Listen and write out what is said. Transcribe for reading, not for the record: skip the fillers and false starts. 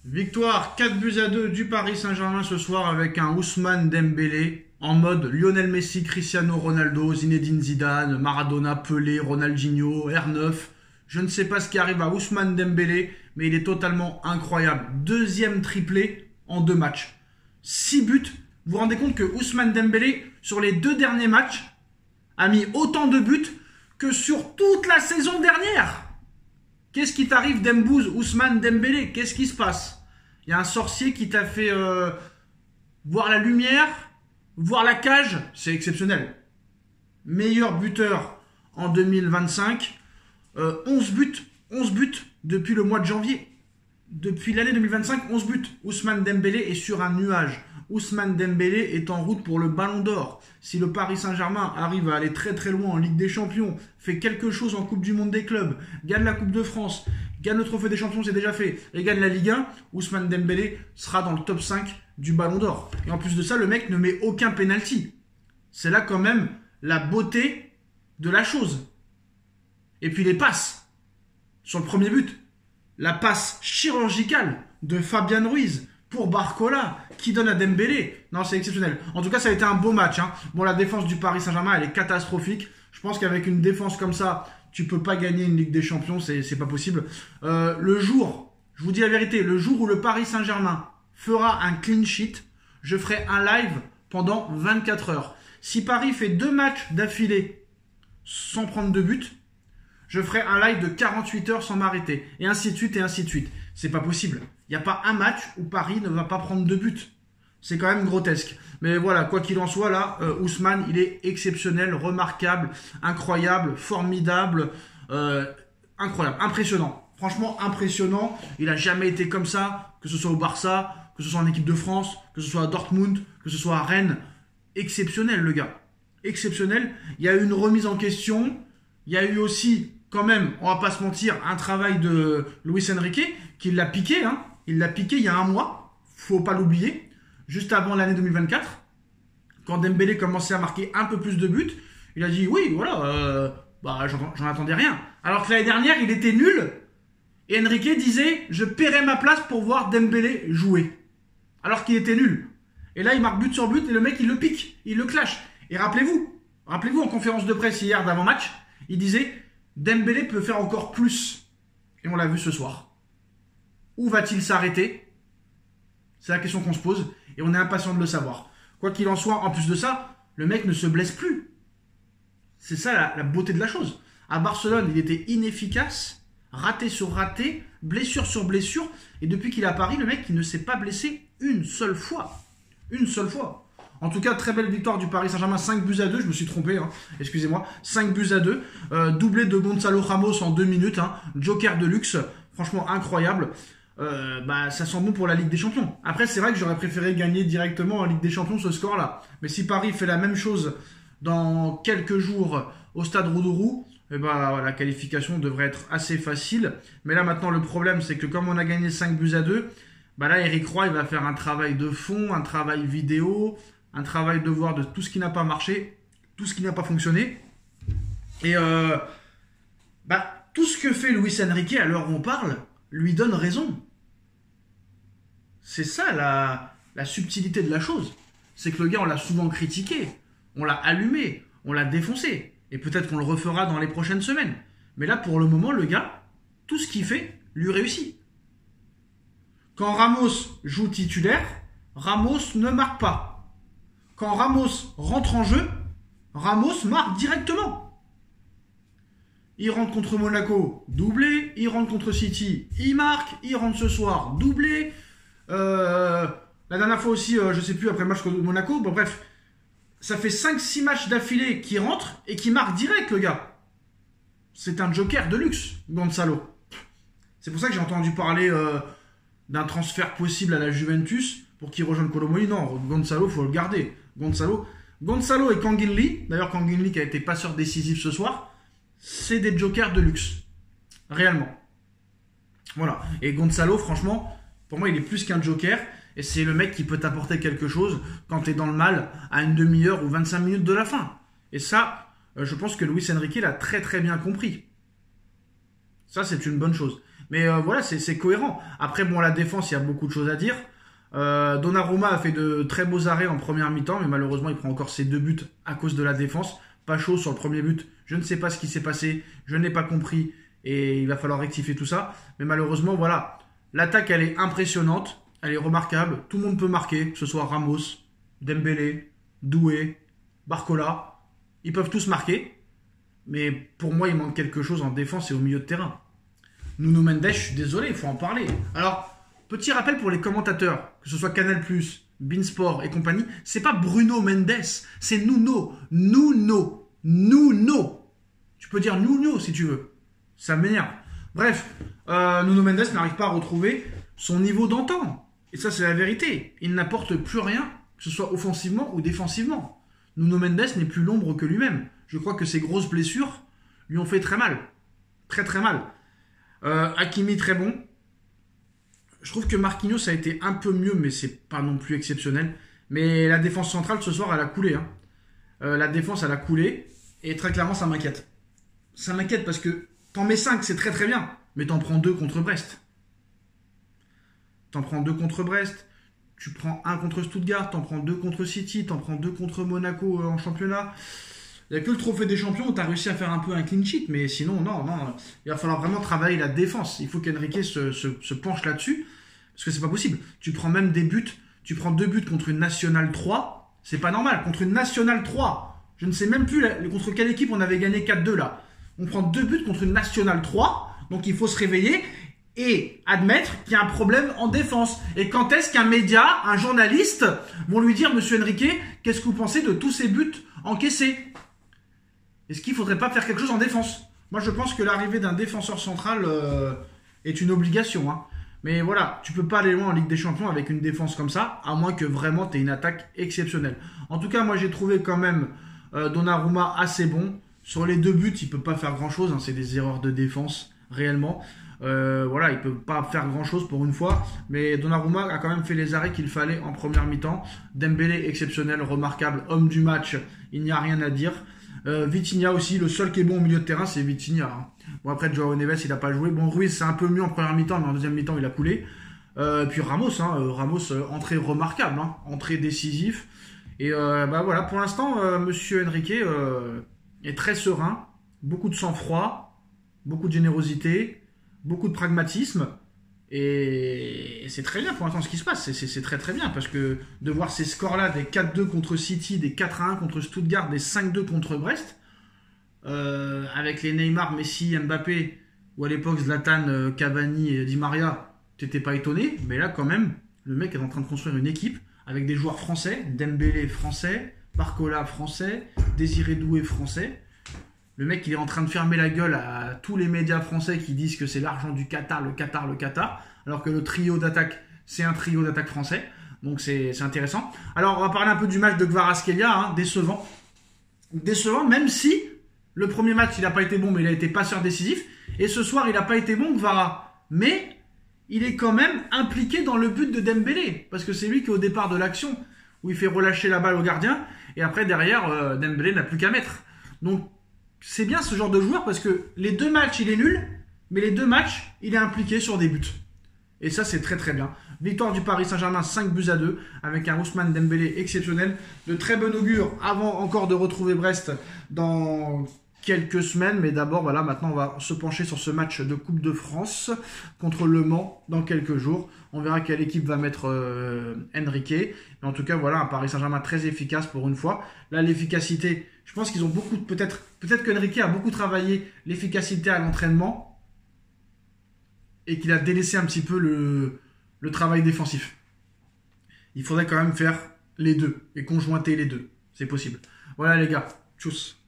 Victoire 4-2 du Paris Saint-Germain ce soir avec un Ousmane Dembélé en mode Lionel Messi, Cristiano Ronaldo, Zinedine Zidane, Maradona, Pelé, Ronaldinho, R9. Je ne sais pas ce qui arrive à Ousmane Dembélé, mais il est totalement incroyable. Deuxième triplé en 2 matchs. 6 buts. Vous vous rendez compte que Ousmane Dembélé, sur les 2 derniers matchs, a mis autant de buts que sur toute la saison dernière. Qu'est-ce qui t'arrive, Dembouz, Ousmane Dembélé? Qu'est-ce qui se passe? Il y a un sorcier qui t'a fait voir la lumière, voir la cage. C'est exceptionnel. Meilleur buteur en 2025. 11 buts depuis le mois de janvier. Depuis l'année 2025, 11 buts. Ousmane Dembélé est sur un nuage. Ousmane Dembélé est en route pour le Ballon d'Or. Si le Paris Saint-Germain arrive à aller très très loin en Ligue des Champions, fait quelque chose en Coupe du Monde des clubs, gagne la Coupe de France, gagne le Trophée des Champions, c'est déjà fait, et gagne la Ligue 1, Ousmane Dembélé sera dans le top 5 du Ballon d'Or. Et en plus de ça, le mec ne met aucun penalty. C'est là quand même la beauté de la chose. Et puis les passes. Sur le premier but, la passe chirurgicale de Fabian Ruiz pour Barcola, qui donne à Dembélé. Non, c'est exceptionnel. En tout cas, ça a été un beau match. Bon, la défense du Paris Saint-Germain, elle est catastrophique. Je pense qu'avec une défense comme ça, tu peux pas gagner une Ligue des Champions, c'est pas possible. Le jour, je vous dis la vérité, le jour où le Paris Saint-Germain fera un clean sheet, je ferai un live pendant 24 heures. Si Paris fait 2 matchs d'affilée sans prendre de but, je ferai un live de 48 heures sans m'arrêter. Et ainsi de suite, et ainsi de suite. C'est pas possible. Il n'y a pas un match où Paris ne va pas prendre de but. C'est quand même grotesque. Mais voilà, quoi qu'il en soit, là, Ousmane, il est exceptionnel, remarquable, incroyable, formidable, incroyable, impressionnant. Franchement, impressionnant. Il n'a jamais été comme ça, que ce soit au Barça, que ce soit en équipe de France, que ce soit à Dortmund, que ce soit à Rennes. Exceptionnel, le gars. Exceptionnel. Il y a eu une remise en question. Il y a eu aussi, quand même, on va pas se mentir, un travail de Luis Enrique qui l'a piqué. Il l'a piqué il y a un mois. Faut pas l'oublier. Juste avant l'année 2024, quand Dembélé commençait à marquer un peu plus de buts, il a dit oui, voilà, j'en attendais rien. Alors que l'année dernière, il était nul. Et Enrique disait, je paierai ma place pour voir Dembélé jouer. Alors qu'il était nul. Et là, il marque but sur but et le mec, il le pique, il le clash. Et rappelez-vous en conférence de presse hier d'avant-match, il disait, Dembélé peut faire encore plus. Et on l'a vu ce soir. Où va-t-il s'arrêter? C'est la question qu'on se pose et on est impatient de le savoir. Quoi qu'il en soit, en plus de ça, le mec ne se blesse plus. C'est ça la beauté de la chose. À Barcelone, il était inefficace, raté sur raté, blessure sur blessure. Et depuis qu'il est à Paris, le mec, il ne s'est pas blessé une seule fois. Une seule fois. En tout cas, très belle victoire du Paris Saint-Germain, 5-2. Je me suis trompé, excusez-moi. 5-2. Doublé de Gonzalo Ramos en 2 minutes. Joker de luxe. Franchement, incroyable. Ça sent bon pour la Ligue des Champions. Après, c'est vrai que j'aurais préféré gagner directement en Ligue des Champions ce score-là. Mais si Paris fait la même chose dans quelques jours au stade Roudourou, la qualification devrait être assez facile. Mais là, maintenant, le problème, c'est que comme on a gagné 5-2, là, Eric Roy, il va faire un travail de fond, un travail vidéo, un travail de voir de tout ce qui n'a pas marché, tout ce qui n'a pas fonctionné. Et tout ce que fait Luis Enrique à l'heure où on parle lui donne raison. C'est ça la subtilité de la chose. C'est que le gars, on l'a souvent critiqué, on l'a allumé, on l'a défoncé. Et peut-être qu'on le refera dans les prochaines semaines. Mais là, pour le moment, le gars, tout ce qu'il fait, lui réussit. Quand Ramos joue titulaire, Ramos ne marque pas. Quand Ramos rentre en jeu, Ramos marque directement. Il rentre contre Monaco, doublé. Il rentre contre City, il marque. Il rentre ce soir, doublé. La dernière fois aussi, je sais plus, après le match contre Monaco. Bref, ça fait 5-6 matchs d'affilée qui rentre et qui marque direct, le gars. C'est un joker de luxe, Gonzalo. C'est pour ça que j'ai entendu parler d'un transfert possible à la Juventus pour qu'il rejoigne Colomboigny. Non, Gonzalo, faut le garder. Gonzalo et Kangin Lee, d'ailleurs Kangin Lee qui a été passeur décisif ce soir, c'est des jokers de luxe. Réellement. Voilà. Et Gonzalo, franchement, pour moi, il est plus qu'un joker. Et c'est le mec qui peut t'apporter quelque chose quand tu es dans le mal à une demi-heure ou 25 minutes de la fin. Et ça, je pense que Luis Enrique l'a très très bien compris. Ça, c'est une bonne chose. Mais voilà, c'est cohérent. Après, bon, la défense, il y a beaucoup de choses à dire. Donnarumma a fait de très beaux arrêts en première mi-temps, mais malheureusement, il prend encore ses 2 buts à cause de la défense. Pas chaud sur le premier but. Je ne sais pas ce qui s'est passé. Je n'ai pas compris. Et il va falloir rectifier tout ça. Mais malheureusement, voilà. L'attaque, elle est impressionnante. Elle est remarquable. Tout le monde peut marquer, que ce soit Ramos, Dembélé, Doué, Barcola. Ils peuvent tous marquer. Mais pour moi, il manque quelque chose en défense et au milieu de terrain. Nuno Mendes, je suis désolé, il faut en parler. Alors, petit rappel pour les commentateurs, que ce soit Canal+, Beansport et compagnie, c'est pas Bruno Mendes, c'est Nuno. Nuno. Tu peux dire Nuno si tu veux. Ça m'énerve. Bref, Nuno Mendes n'arrive pas à retrouver son niveau d'antan. Et ça, c'est la vérité. Il n'apporte plus rien, que ce soit offensivement ou défensivement. Nuno Mendes n'est plus l'ombre que lui-même. Je crois que ses grosses blessures lui ont fait très mal. Très très mal. Hakimi très bon. Je trouve que Marquinhos a été un peu mieux, mais c'est pas non plus exceptionnel. Mais la défense centrale ce soir, elle a coulé. Hein. La défense, elle a coulé. Et très clairement, ça m'inquiète. Ça m'inquiète parce que t'en mets 5, c'est très très bien. Mais t'en prends 2 contre Brest. T'en prends 2 contre Brest. Tu prends 1 contre Stuttgart. T'en prends 2 contre City. T'en prends 2 contre Monaco en championnat. Il n'y a que le trophée des champions où tu as réussi à faire un peu un clean sheet, mais sinon, non. Il va falloir vraiment travailler la défense. Il faut qu'Enrique se penche là-dessus, parce que c'est pas possible. Tu prends même des buts, tu prends 2 buts contre une Nationale 3, c'est pas normal. Contre une Nationale 3, je ne sais même plus contre quelle équipe on avait gagné 4-2 là. On prend 2 buts contre une Nationale 3, donc il faut se réveiller et admettre qu'il y a un problème en défense. Et quand est-ce qu'un média, un journaliste, vont lui dire, Monsieur Enrique, qu'est-ce que vous pensez de tous ces buts encaissés ? Est-ce qu'il ne faudrait pas faire quelque chose en défense? Moi, je pense que l'arrivée d'un défenseur central est une obligation. Hein. Mais voilà, tu ne peux pas aller loin en Ligue des Champions avec une défense comme ça, à moins que vraiment tu aies une attaque exceptionnelle. En tout cas, moi, j'ai trouvé quand même Donnarumma assez bon. Sur les 2 buts, il ne peut pas faire grand-chose. Hein. C'est des erreurs de défense, réellement. Voilà, il ne peut pas faire grand-chose pour une fois. Mais Donnarumma a quand même fait les arrêts qu'il fallait en première mi-temps. Dembélé, exceptionnel, remarquable, homme du match. Il n'y a rien à dire. Vitinha aussi, le seul qui est bon au milieu de terrain, c'est Vitinha. Hein. Bon, après, Joao Neves, il n'a pas joué. Bon, Ruiz, c'est un peu mieux en première mi-temps, mais en deuxième mi-temps, il a coulé. Puis Ramos, entrée remarquable, hein, entrée décisif. Et voilà, pour l'instant, Monsieur Enrique est très serein, beaucoup de sang-froid, beaucoup de générosité, beaucoup de pragmatisme. Et c'est très bien pour l'instant ce qui se passe, c'est très très bien parce que de voir ces scores-là, des 4-2 contre City, des 4-1 contre Stuttgart, des 5-2 contre Brest, avec les Neymar, Messi, Mbappé, ou à l'époque Zlatan, Cavani et Di Maria, t'étais pas étonné, mais là quand même, le mec est en train de construire une équipe avec des joueurs français, Dembélé français, Barcola français, Désiré Doué français. Le mec, il est en train de fermer la gueule à tous les médias français qui disent que c'est l'argent du Qatar, le Qatar, alors que le trio d'attaque, c'est un trio d'attaque français. Donc c'est intéressant. Alors, on va parler un peu du match de Kvaratskhelia, hein, décevant. Décevant, même si le premier match, il n'a pas été bon, mais il a été passeur décisif. Et ce soir, il n'a pas été bon, Kvara. Mais il est quand même impliqué dans le but de Dembélé. Parce que c'est lui qui est au départ de l'action, où il fait relâcher la balle au gardien. Et après, derrière, Dembélé n'a plus qu'à mettre. Donc, c'est bien ce genre de joueur parce que les 2 matchs, il est nul, mais les 2 matchs, il est impliqué sur des buts. Et ça, c'est très très bien. Victoire du Paris Saint-Germain, 5-2 avec un Ousmane Dembélé exceptionnel. De très bon augure avant encore de retrouver Brest dans quelques semaines. Mais d'abord, voilà, maintenant, on va se pencher sur ce match de Coupe de France contre Le Mans dans quelques jours. On verra quelle équipe va mettre Enrique. Mais en tout cas, voilà, un Paris Saint-Germain très efficace pour une fois. Là, l'efficacité, je pense qu'ils ont beaucoup, peut-être qu'Enrique a beaucoup travaillé l'efficacité à l'entraînement et qu'il a délaissé un petit peu le travail défensif. Il faudrait quand même faire les deux et conjointer les deux. C'est possible. Voilà les gars, tchuss.